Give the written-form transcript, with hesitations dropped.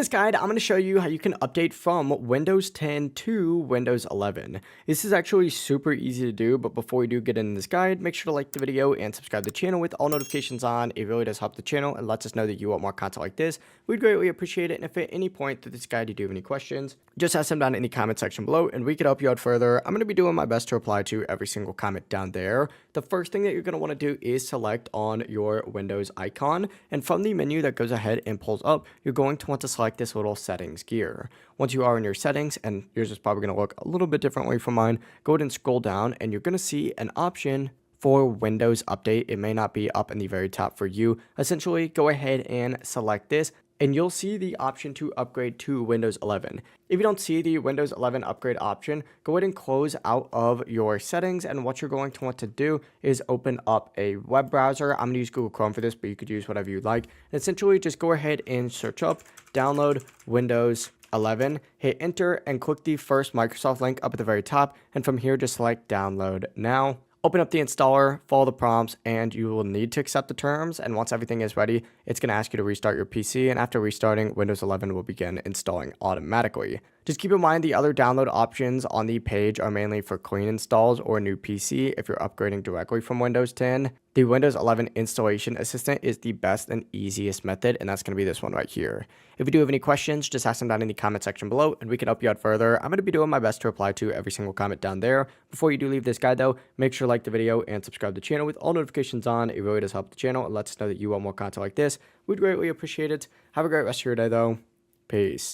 this guide, I'm going to show you how you can update from Windows 10 to Windows 11. This is actually super easy to do, but before we do get into this guide, make sure to like the video and subscribe to the channel with all notifications on. It really does help the channel and lets us know that you want more content like this. We'd greatly appreciate it, and if at any point through this guide you do have any questions, just ask them down in the comment section below and we could help you out further. I'm going to be doing my best to reply to every single comment down there. The first thing that you're going to want to do is select on your Windows icon, and from the menu that goes ahead and pulls up, you're going to want to select this little settings gear. Once you are in your settings, and yours is probably going to look a little bit differently from mine, go ahead and scroll down and you're going to see an option for Windows Update. It may not be up in the very top for you. Essentially, go ahead and select this, and you'll see the option to upgrade to Windows 11. If you don't see the Windows 11 upgrade option, go ahead and close out of your settings, and what you're going to want to do is open up a web browser. I'm going to use Google Chrome for this, but you could use whatever you like. And essentially, just go ahead and search up download Windows 11, hit enter, and click the first Microsoft link up at the very top, and from here just select download now. Open up the installer, follow the prompts, and you will need to accept the terms. And once everything is ready, it's going to ask you to restart your PC. And after restarting, Windows 11 will begin installing automatically. Just keep in mind the other download options on the page are mainly for clean installs or a new PC if you're upgrading directly from Windows 10. The Windows 11 installation assistant is the best and easiest method, and that's going to be this one right here. If you do have any questions, just ask them down in the comment section below and we can help you out further. I'm going to be doing my best to reply to every single comment down there. Before you do leave this guide though, make sure to like the video and subscribe to the channel with all notifications on. It really does help the channel and lets us know that you want more content like this. We'd greatly appreciate it. Have a great rest of your day though. Peace.